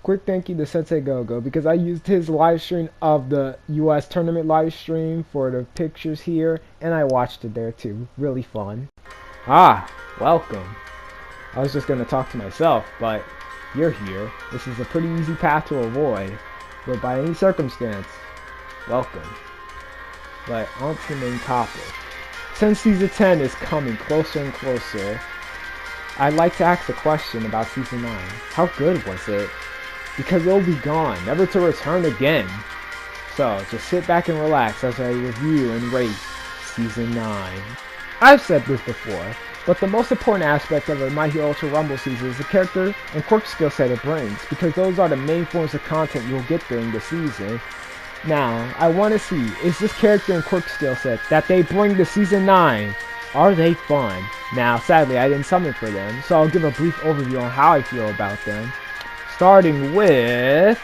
Quick thank you to Sensei Gogo because I used his live stream of the US tournament live stream for the pictures here and I watched it there too. Really fun. Ah, welcome. I was just gonna talk to myself, but you're here. This is a pretty easy path to avoid. But by any circumstance, welcome. But on to the main topic. Since Season 10 is coming closer and closer, I'd like to ask a question about Season 9. How good was it? Because it'll be gone, never to return again. So, just sit back and relax as I review and rate Season 9. I've said this before, but the most important aspect of a My Hero Ultra Rumble season is the character and quirk skill set it brings, because those are the main forms of content you'll get during the season. Now, I want to see, is this character and quirk skill set that they bring to Season 9, are they fun? Now, sadly, I didn't summon for them, so I'll give a brief overview on how I feel about them. Starting with...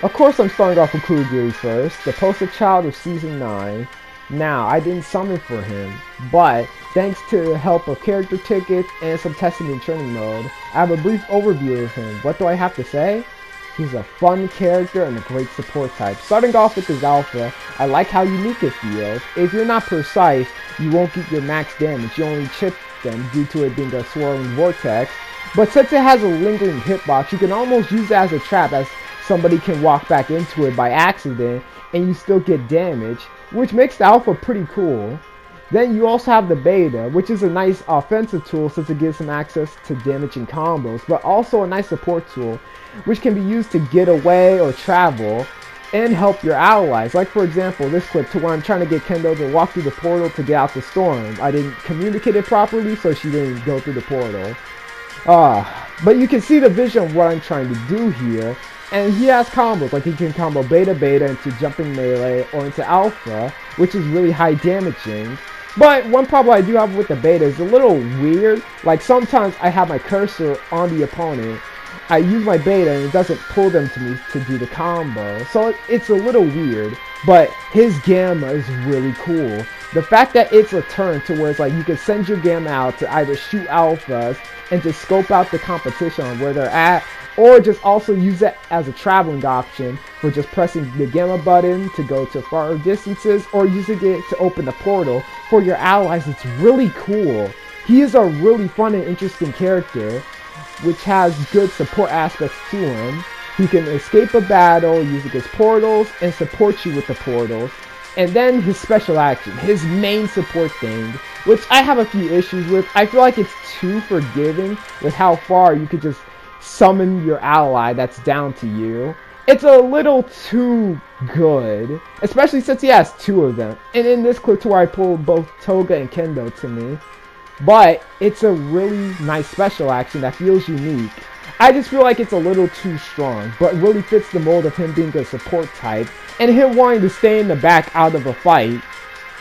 Of course I'm starting off with Kurogiri first, the poster child of Season 9. Now, I didn't summon for him, but thanks to the help of character tickets and some testing in training mode, I have a brief overview of him. What do I have to say? He's a fun character and a great support type. Starting off with his alpha, I like how unique it feels. If you're not precise, you won't get your max damage, you only chip them due to it being a swirling vortex. But since it has a lingering hitbox, you can almost use it as a trap, as somebody can walk back into it by accident and you still get damage, which makes the alpha pretty cool. Then you also have the beta, which is a nice offensive tool since it gives some access to damaging combos, but also a nice support tool, which can be used to get away or travel and help your allies. Like for example, this clip to where I'm trying to get Kendo to walk through the portal to get out the storm. I didn't communicate it properly, so she didn't go through the portal. But you can see the vision of what I'm trying to do here. And he has combos, like he can combo beta into jumping melee or into alpha, which is really high damaging. But one problem I do have with the beta is a little weird. Like sometimes I have my cursor on the opponent, I use my beta and it doesn't pull them to me to do the combo. So it's a little weird, but his gamma is really cool. The fact that it's a turn to where it's like you can send your gamma out to either shoot alphas and just scope out the competition on where they're at, or just also use it as a traveling option for just pressing the gamma button to go to far distances, or using it to open the portal for your allies. It's really cool. He is a really fun and interesting character, which has good support aspects to him. He can escape a battle using his portals and support you with the portals. And then his special action, his main support thing, which I have a few issues with. I feel like it's too forgiving with how far you could just summon your ally that's down to you. It's a little too good, especially since he has two of them. And in this clip to where I pulled both Toga and Kendo to me. But it's a really nice special action that feels unique. I just feel like it's a little too strong, but really fits the mold of him being a support type and him wanting to stay in the back out of a fight.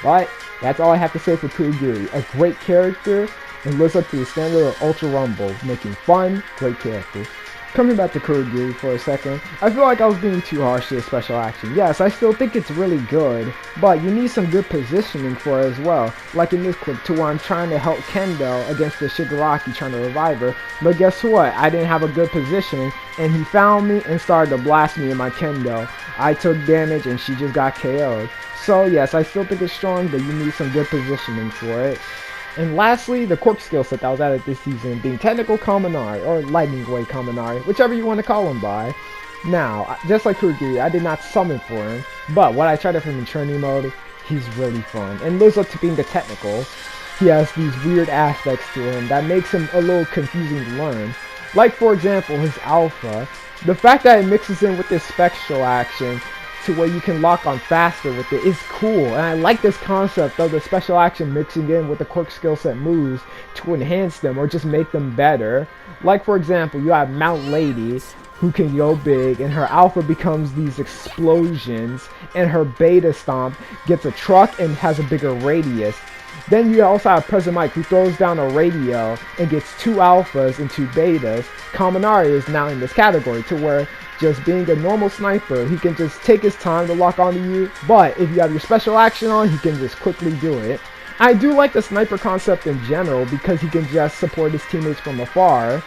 But that's all I have to say for Kurogiri. A great character and lives up to the standard of Ultra Rumble, making fun, great characters. Coming back to Kurogiri for a second, I feel like I was being too harsh to his special action. Yes, I still think it's really good, but you need some good positioning for it as well. Like in this clip to where I'm trying to help Kendo against the Shigaraki trying to revive her, but guess what? I didn't have a good positioning, and he found me and started to blast me in my Kendo. I took damage and she just got KO'd. So yes, I still think it's strong, but you need some good positioning for it. And lastly, the quirk skill set that was added this season being Technical Kaminari, or Lightning Wave Kaminari, whichever you want to call him by. Now, just like Kurogiri, I did not summon for him, but when I tried it from in training mode, he's really fun, and lives up to being the technical. He has these weird aspects to him that makes him a little confusing to learn. Like for example, his alpha. The fact that it mixes in with this special action to where you can lock on faster with it is cool, and I like this concept of the special action mixing in with the quirk skill set moves to enhance them or just make them better. Like for example, you have Mount Lady, who can go big, and her alpha becomes these explosions, and her beta stomp gets a truck and has a bigger radius. Then you also have Present Mike, who throws down a radio and gets two alphas and two betas. Kaminari is now in this category to where just being a normal sniper, he can just take his time to lock onto you, but if you have your special action on, he can just quickly do it. I do like the sniper concept in general because he can just support his teammates from afar.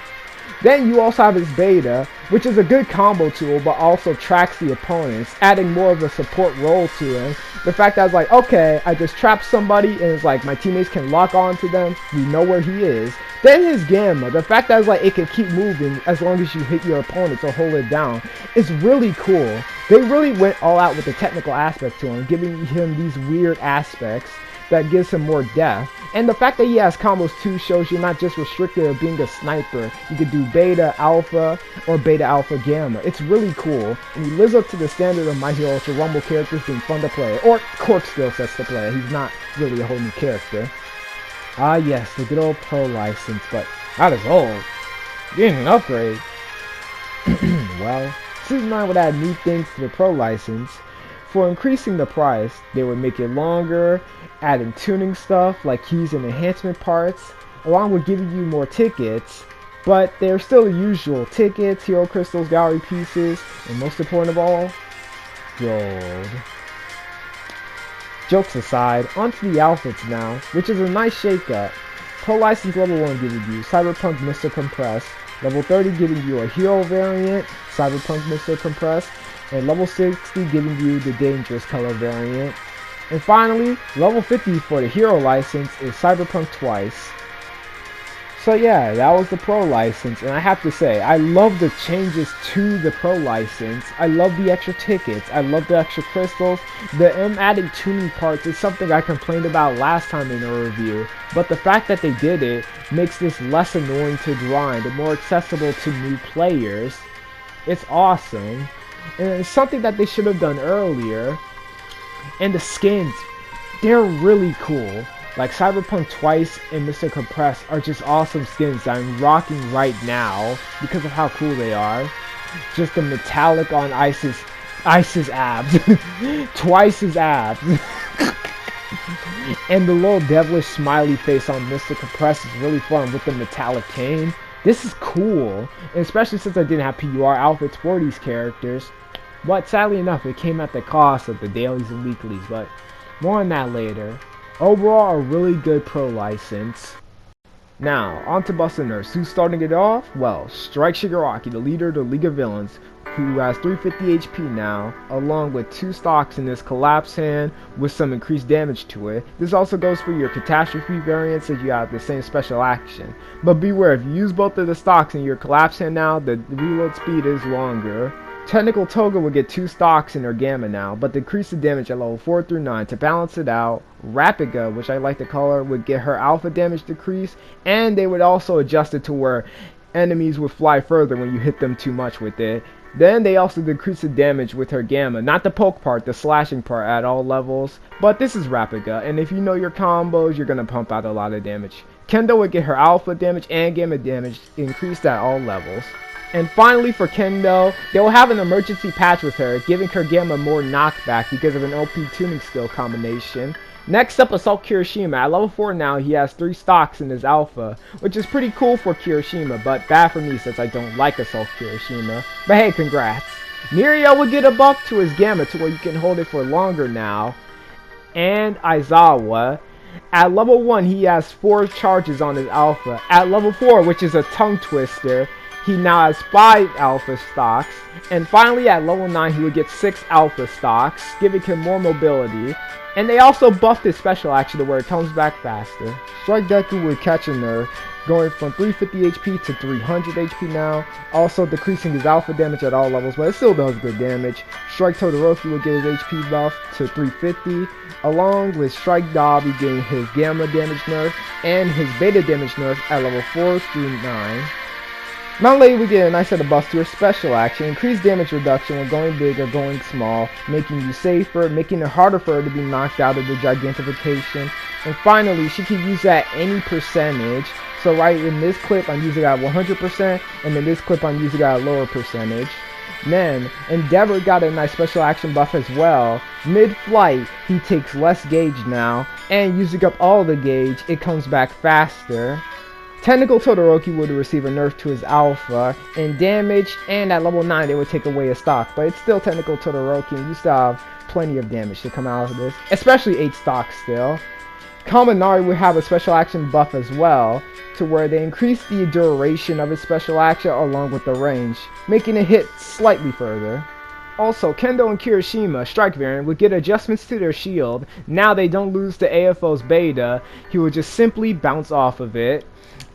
Then you also have his beta, which is a good combo tool, but also tracks the opponents, adding more of a support role to him. The fact that I was like, okay, I just trapped somebody, and it's like my teammates can lock on to them, we know where he is. Then his Gamma, the fact that it's like it can keep moving as long as you hit your opponents or hold it down, is really cool. They really went all out with the technical aspect to him, giving him these weird aspects that gives him more depth. And the fact that he has combos too shows you're not just restricted to being a sniper. You could do beta, alpha, or beta, alpha, gamma. It's really cool, and he lives up to the standard of My Hero Ultra Rumble characters being fun to play. Or Cork still sets to play. He's not really a whole new character. Ah yes, the good old Pro license, but that is old. Getting an upgrade. Well, Season 9 would add new things to the Pro license. For increasing the price, they would make it longer, adding tuning stuff like keys and enhancement parts, along with giving you more tickets, but they're still the usual tickets, hero crystals, gallery pieces, and most important of all, gold. Jokes aside, onto the outfits now, which is a nice shakeup. Pro License Level 1 giving you Cyberpunk Mr. Compress, Level 30 giving you a hero variant, Cyberpunk Mr. Compress, and level 60 giving you the Dangerous color variant. And finally, level 50 for the hero license is Cyberpunk Twice. So yeah, that was the Pro license, and I have to say, I love the changes to the Pro license. I love the extra tickets, I love the extra crystals. The adding tuning parts is something I complained about last time in a review, but the fact that they did it makes this less annoying to grind and more accessible to new players. It's awesome, and it's something that they should have done earlier. And the skins, they're really cool. Like Cyberpunk Twice and Mr. Compress are just awesome skins that I'm rocking right now because of how cool they are. Just the metallic on Ice's abs. Twice's abs. And the little devilish smiley face on Mr. Compress is really fun with the metallic cane. This is cool, and especially since I didn't have PUR outfits for these characters. But sadly enough, it came at the cost of the dailies and weeklies, but more on that later. Overall, a really good Pro license. Now, on to Buster Nurse. Who's starting it off? Well, Strike Shigaraki, the leader of the League of Villains, who has 350 HP now, along with 2 stocks in his Collapse hand with some increased damage to it. This also goes for your Catastrophe variant, since you have the same special action. But beware, if you use both of the stocks in your Collapse hand now, the reload speed is longer. Technical Toga will get 2 stocks in her Gamma now, but decrease the damage at level 4 through 9. To balance it out, Rapiga, which I like to call her, would get her Alpha damage decrease, and they would also adjust it to where enemies would fly further when you hit them too much with it. Then they also decrease the damage with her Gamma, not the poke part, the slashing part at all levels, but this is Rapiga, and if you know your combos, you're going to pump out a lot of damage. Kendo would get her Alpha damage and Gamma damage increased at all levels. And finally for Kendo, they will have an emergency patch with her, giving her Gamma more knockback because of an OP tuning skill combination. Next up, Assault Kirishima. At level 4 now, he has 3 stocks in his Alpha, which is pretty cool for Kirishima, but bad for me since I don't like Assault Kirishima. But hey, congrats. Mirio will get a buff to his Gamma to where you can hold it for longer now. And Aizawa. At level 1, he has 4 charges on his Alpha. At level 4, which is a tongue twister, he now has 5 Alpha stocks. And finally at level 9 he would get 6 Alpha stocks, giving him more mobility. And they also buffed his special action to where it comes back faster. Strike Deku would catch a nerf, going from 350 HP to 300 HP now, also decreasing his Alpha damage at all levels, but it still does good damage. Strike Todoroki would get his HP buff to 350, along with Strike Dobby getting his Gamma damage nerf and his Beta damage nerf at level 4 through 9. Mount Lady would get a nice set of buffs to her special action, increased damage reduction when going big or going small, making you safer, making it harder for her to be knocked out of the Gigantification. And finally, she can use that any percentage. So right in this clip I'm using it at 100%, and in this clip I'm using it at a lower percentage. Then, Endeavor got a nice special action buff as well. Mid-flight, he takes less gauge now, and using up all the gauge, it comes back faster. Technical Todoroki would receive a nerf to his Alpha in damage, and at level 9 they would take away a stock, but it's still Technical Todoroki and you still have plenty of damage to come out of this, especially 8 stocks still. Kaminari would have a special action buff as well, to where they increase the duration of his special action along with the range, making it hit slightly further. Also, Kendo and Kirishima, Strike variant, would get adjustments to their shield. Now they don't lose to AFO's beta, he would just simply bounce off of it.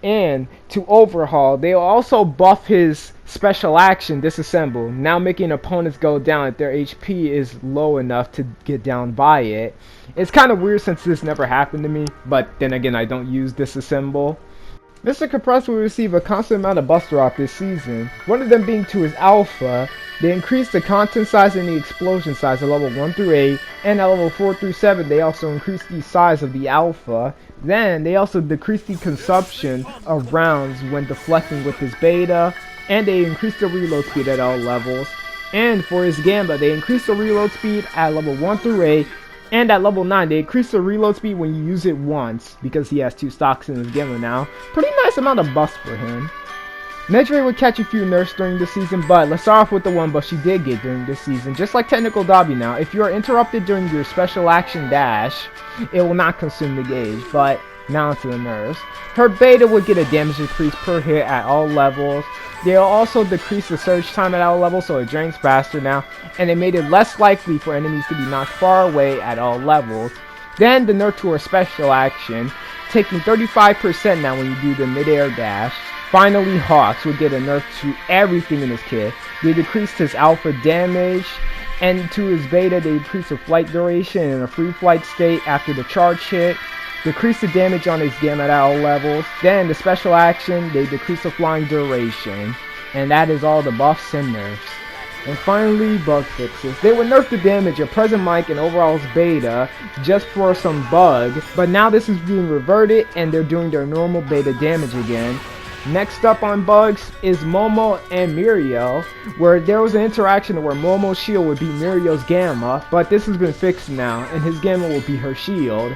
And to overhaul, they'll also buff his special action Disassemble, now making opponents go down if their HP is low enough to get down by it. It's kind of weird since this never happened to me, but then again I don't use Disassemble. Mr. Compressor will receive a constant amount of buffs throughout this season, one of them being to his alpha. They increased the content size and the explosion size at level 1 through 8, and at level 4 through 7 they also increased the size of the alpha. Then they also decreased the consumption of rounds when deflecting with his beta, and they increased the reload speed at all levels. And for his Gamma, they increased the reload speed at level 1 through 8, and at level 9 they increase the reload speed when you use it once, because he has 2 stocks in his Gamma now. Pretty nice amount of buffs for him. Nejire would catch a few nerfs during the season, but let's start off with the one buff she did get during this season. Just like Technical Dabi now, if you are interrupted during your special action dash, it will not consume the gauge, but now to the nerfs. Her beta would get a damage increase per hit at all levels. They'll also decrease the surge time at all levels, so it drains faster now, and they made it less likely for enemies to be knocked far away at all levels. Then the nerf to her special action, taking 35% now when you do the mid-air dash. Finally, Hawks would get a nerf to everything in his kit. They decreased his alpha damage, and to his beta they decreased the flight duration in a free flight state after the charge hit. Decrease the damage on his Gamma at all levels. Then the special action, they decrease the flying duration. And that is all the buffs and nerfs. And finally, bug fixes. They would nerf the damage of Present Mic and Overall's beta just for some bug, but now this is being reverted and they're doing their normal beta damage again. Next up on bugs is Momo and Mirio, where there was an interaction where Momo's shield would be Mirio's Gamma, but this has been fixed now, and his Gamma will be her shield.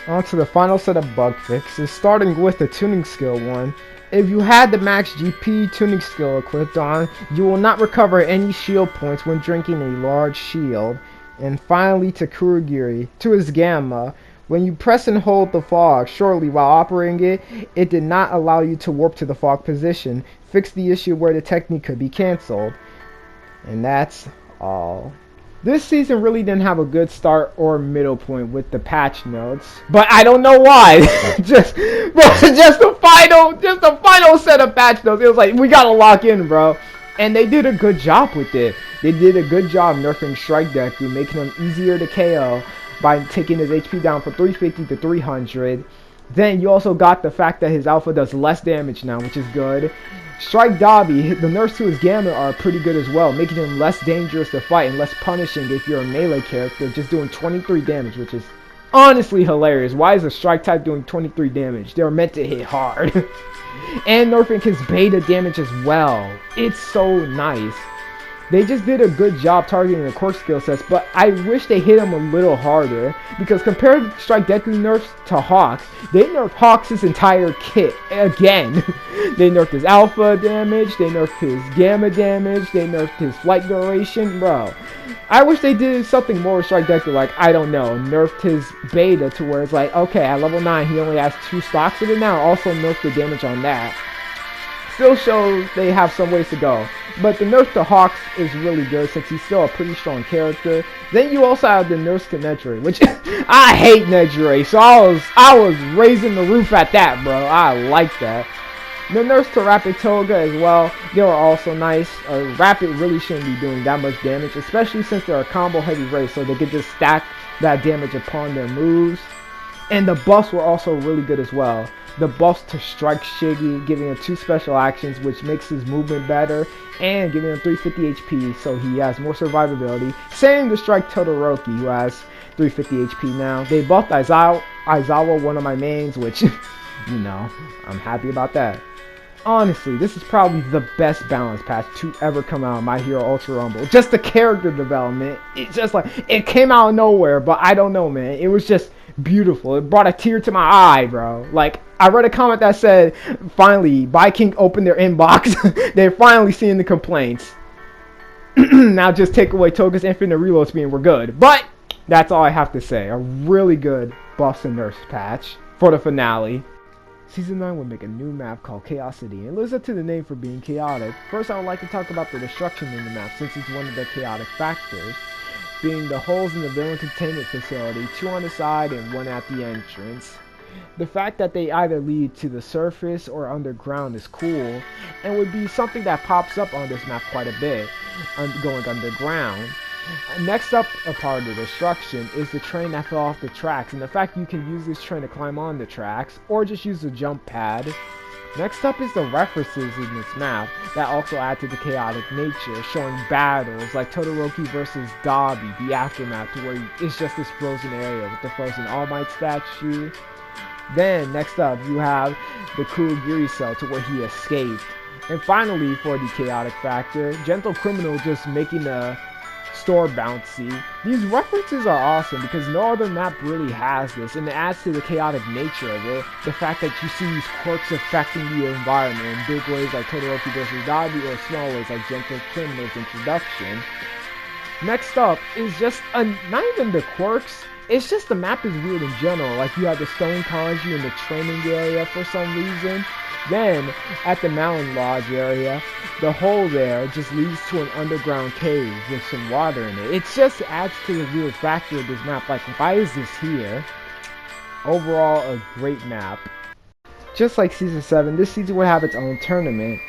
On to the final set of bug fixes, starting with the tuning skill one. If you had the max GP tuning skill equipped on, you will not recover any shield points when drinking a large shield. And finally to Kurogiri, to his Gamma. When you press and hold the fog shortly while operating it, it did not allow you to warp to the fog position. Fix the issue where the technique could be cancelled. And that's all. This season really didn't have a good start or middle point with the patch notes, but I don't know why. just the final set of patch notes. It was like, we gotta lock in, bro. And they did a good job with it. They did a good job nerfing Strike Deku, making him easier to KO by taking his HP down from 350 to 300. Then you also got the fact that his alpha does less damage now, which is good. Strike Dabi, the nerfs to his Gamma are pretty good as well, making him less dangerous to fight and less punishing if you're a melee character, just doing 23 damage, which is honestly hilarious. Why is a strike type doing 23 damage? They're meant to hit hard. And nerfing his beta damage as well. It's so nice. They just did a good job targeting the core skill sets, but I wish they hit him a little harder, because compared to Strike Deku nerfs to Hawks, they nerfed Hawks' entire kit again. They nerfed his alpha damage, they nerfed his Gamma damage, they nerfed his flight duration, bro. I wish they did something more with Strike Deku, like, I don't know, nerfed his beta to where it's like, okay, at level 9 he only has 2 stocks of it now, also nerfed the damage on that. Still shows they have some ways to go. But the nerf to Hawks is really good since he's still a pretty strong character. Then you also have the nerfs to Nejire, which I hate Nejire, so I was raising the roof at that, bro. I like that. The nerfs to Rapid Toga as well, they were also nice. Rapid really shouldn't be doing that much damage, especially since they're a combo heavy race, so they could just stack that damage upon their moves. And the buffs were also really good as well. The buffs to Strike Shiggy, giving him 2 special actions, which makes his movement better, and giving him 350 HP, so he has more survivability. Same to Strike Todoroki, who has 350 HP now. They buffed Aizawa, one of my mains, which, you know, I'm happy about that. Honestly, this is probably the best balance patch to ever come out of My Hero Ultra Rumble. Just the character development, it's just like, it came out of nowhere, but I don't know, man. It was just beautiful. It brought a tear to my eye, bro. Like, I read a comment that said, finally, Viking opened their inbox. They're finally seeing the complaints. Now just take away Toga's infinite reload speed and we're good. But that's all I have to say. A really good buffs and nerfs patch for the finale. Season 9 will make a new map called Chaos City, and lives up to the name for being chaotic. First, I would like to talk about the destruction in the map, since it's one of the chaotic factors, being the holes in the villain containment facility, 2 on the side and 1 at the entrance. The fact that they either lead to the surface or underground is cool, and would be something that pops up on this map quite a bit, going underground. Next up, a part of the destruction is the train that fell off the tracks, and the fact you can use this train to climb on the tracks, or just use the jump pad. Next up is the references in this map that also add to the chaotic nature, showing battles like Todoroki versus Dabi, the aftermath, to where it's just this frozen area with the frozen All Might statue. Then, next up, you have the Kurogiri cell to where he escaped. And finally, for the chaotic factor, Gentle Criminal just making a store bouncy. These references are awesome because no other map really has this, and it adds to the chaotic nature of it. The fact that you see these quirks affecting the environment in big ways like Todoroki vs. Dabi, or small ways like Gentle Criminal's introduction. Next up is just not even the quirks, it's just the map is weird in general. Like you have the stone kanji in the training area for some reason. Then, at the Mountain Lodge area, the hole there just leads to an underground cave with some water in it. It just adds to the weird factor of this map. Like, why is this here? Overall, a great map. Just like Season 7, this season will have its own tournament.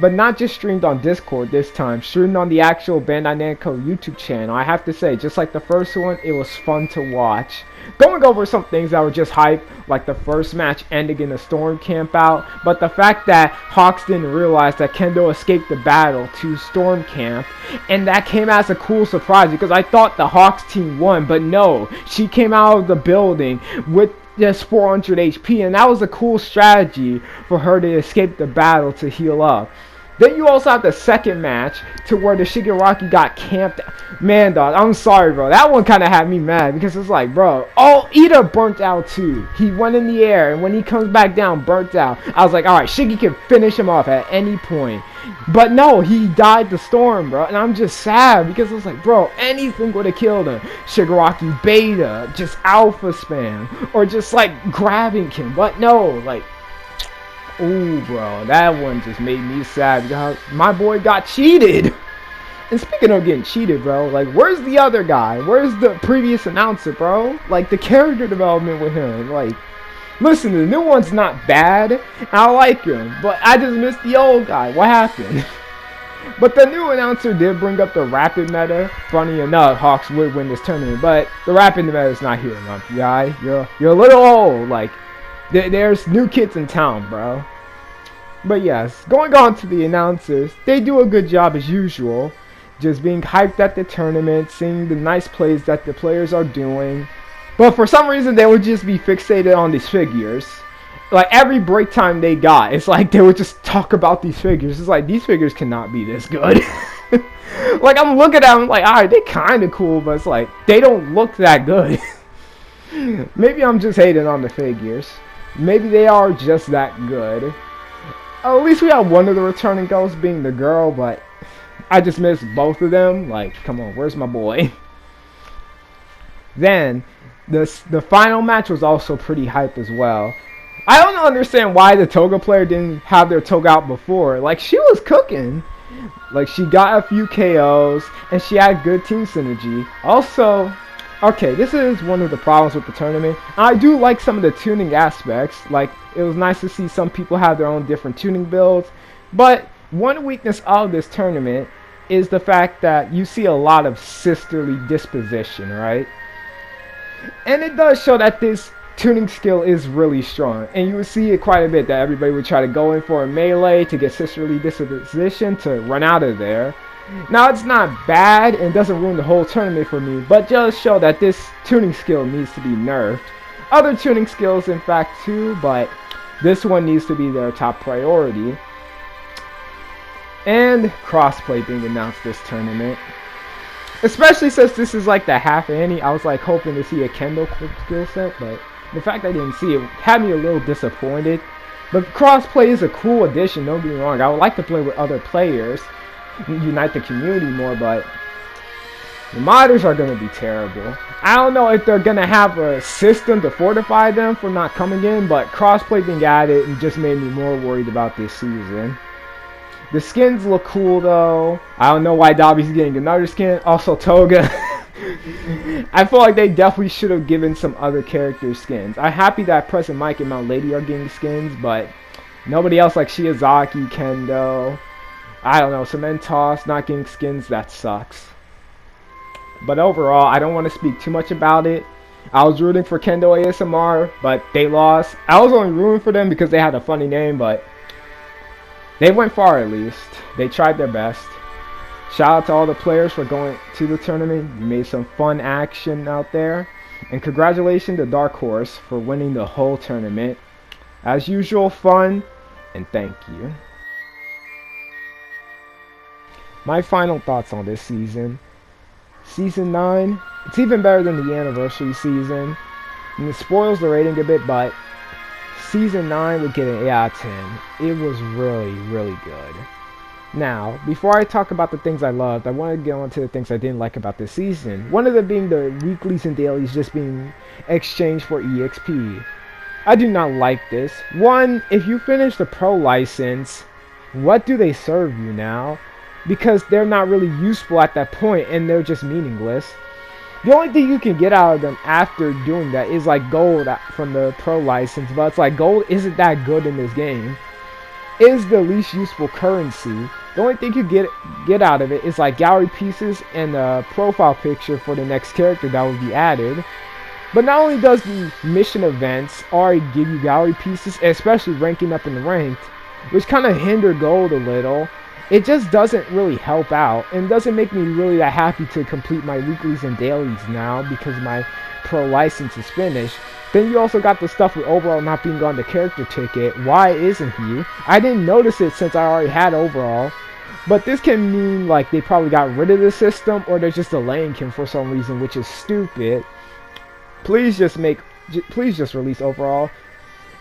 But not just streamed on Discord this time, streamed on the actual Bandai Namco YouTube channel. I have to say, just like the first one, it was fun to watch. Going over some things that were just hype, like the first match ending in a storm camp out, but the fact that Hawks didn't realize that Kendo escaped the battle to storm camp, and that came as a cool surprise because I thought the Hawks team won, but no, she came out of the building with just 400 HP, and that was a cool strategy for her to escape the battle to heal up. Then you also have the second match to where the Shigaraki got camped. Man, dog, I'm sorry, bro. That one kind of had me mad because it's like, bro, oh, Ida burnt out too. He went in the air, and when he comes back down, burnt out. I was like, all right, Shiggy can finish him off at any point. But no, he died the storm, bro. And I'm just sad because it's like, bro, anything would have killed him. Shigaraki beta, just alpha spam, or just like grabbing him. But no, like, ooh, bro, that one just made me sad because my boy got cheated. And speaking of getting cheated, bro, like, where's the other guy? Where's the previous announcer, bro? Like, the character development with him, like, listen, the new one's not bad. I like him, but I just missed the old guy. What happened? But the new announcer did bring up the rapid meta. Funny enough, Hawks would win this tournament, but the rapid meta is not here enough, guy. You're a little old. Like, there's new kids in town, bro. But yes, going on to the announcers, they do a good job as usual. Just being hyped at the tournament, seeing the nice plays that the players are doing. But for some reason, they would just be fixated on these figures. Like, every break time they got, it's like they would just talk about these figures. It's like, these figures cannot be this good. Like, I'm looking at them like, alright, they kind of cool, but it's like, they don't look that good. Maybe I'm just hating on the figures. Maybe they are just that good. At least we have one of the returning ghosts being the girl, but I just missed both of them. Like, come on, where's my boy? Then, the final match was also pretty hype as well. I don't understand why the Toga player didn't have their Toga out before. Like, she was cooking. Like, she got a few KOs, and she had good team synergy. Also, okay, this is one of the problems with the tournament. I do like some of the tuning aspects. Like, it was nice to see some people have their own different tuning builds. But one weakness of this tournament is the fact that you see a lot of sisterly disposition, right? And it does show that this tuning skill is really strong. And you would see it quite a bit that everybody would try to go in for a melee to get sisterly disposition to run out of there. Now, it's not bad and doesn't ruin the whole tournament for me, but just show that this tuning skill needs to be nerfed. Other tuning skills, in fact, too, but this one needs to be their top priority. And crossplay being announced this tournament. Especially since this is like the half Annie, I was like hoping to see a Kendo skill set, but the fact I didn't see it had me a little disappointed. But crossplay is a cool addition, don't get me wrong. I would like to play with other players, unite the community more, but The modders are going to be terrible. I don't know if they're going to have a system to fortify them for not coming in, but crossplay being added and just made me more worried about this season. The skins look cool though. I don't know why Dobby's getting another skin. Also Toga. I feel like they definitely should have given some other characters skins. I'm happy that Present Mike and Mount Lady are getting skins, but nobody else like Shiozaki, Kendo, I don't know, Cementos not getting skins, that sucks. But overall, I don't want to speak too much about it. I was rooting for Kendo ASMR, but they lost. I was only rooting for them because they had a funny name, but they went far at least. They tried their best. Shout out to all the players for going to the tournament. You made some fun action out there. And congratulations to Dark Horse for winning the whole tournament. As usual, fun, and thank you. My final thoughts on this season. Season 9, it's even better than the anniversary season. And it spoils the rating a bit, but Season 9 would get an 8 out of 10. It was really, really good. Now, before I talk about the things I loved, I want to get on to the things I didn't like about this season. One of them being the weeklies and dailies just being exchanged for EXP. I do not like this. One, if you finish the pro license, what do they serve you now? Because they're not really useful at that point and they're just meaningless. The only thing you can get out of them after doing that is like gold from the pro license, but it's like gold isn't that good in this game. It is the least useful currency. The only thing you get out of it is like gallery pieces and a profile picture for the next character that will be added. But not only does the mission events already give you gallery pieces, especially ranking up in the ranked, which kind of hinder gold a little, it just doesn't really help out and doesn't make me really that happy to complete my weeklies and dailies now because my pro license is finished. Then you also got the stuff with overall not being on the character ticket. Why isn't he? I didn't notice it since I already had overall. But this can mean like they probably got rid of the system or they're just delaying him for some reason, which is stupid. Please just release overall.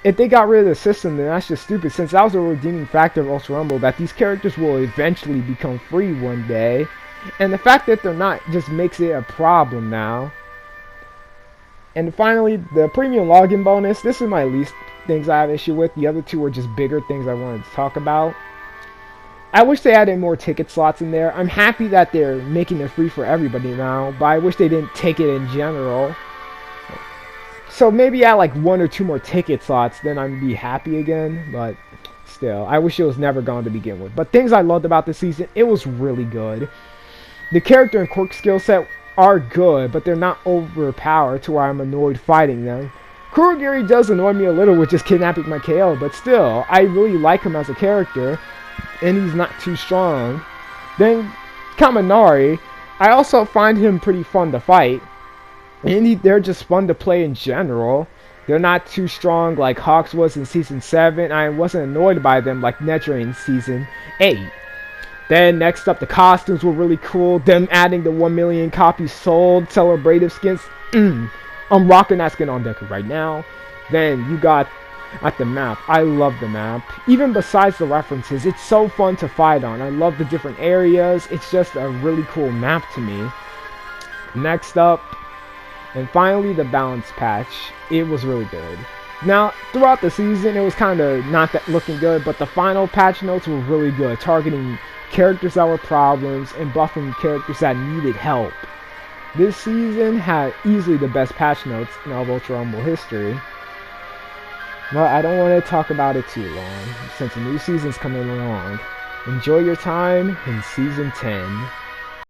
If they got rid of the system, then that's just stupid, since that was a redeeming factor of Ultra Rumble, that these characters will eventually become free one day. And the fact that they're not just makes it a problem now. And finally, the premium login bonus. This is my least things I have issue with. The other two were just bigger things I wanted to talk about. I wish they added more ticket slots in there. I'm happy that they're making it free for everybody now, but I wish they didn't take it in general. So maybe add like 1 or 2 more ticket slots, then I'd be happy again. But still, I wish it was never gone to begin with. But things I loved about this season, it was really good. The character and quirk skill set are good, but they're not overpowered to where I'm annoyed fighting them. Kurogiri does annoy me a little with just kidnapping my KO, but still, I really like him as a character, and he's not too strong. Then Kaminari, I also find him pretty fun to fight. And they're just fun to play in general. They're not too strong like Hawks was in Season 7. I wasn't annoyed by them like Nedra in Season 8. Then next up, the costumes were really cool. Them adding the 1 million copies sold celebrative skins. I'm rocking that skin on Deku right now. Then you got at the map. I love the map. Even besides the references, it's so fun to fight on. I love the different areas. It's just a really cool map to me. Next up, and finally, the balance patch. It was really good. Now, throughout the season, it was kind of not that looking good, but the final patch notes were really good, targeting characters that were problems and buffing characters that needed help. This season had easily the best patch notes in all of Ultra Rumble history. But I don't want to talk about it too long, since a new season's coming along. Enjoy your time in Season 10.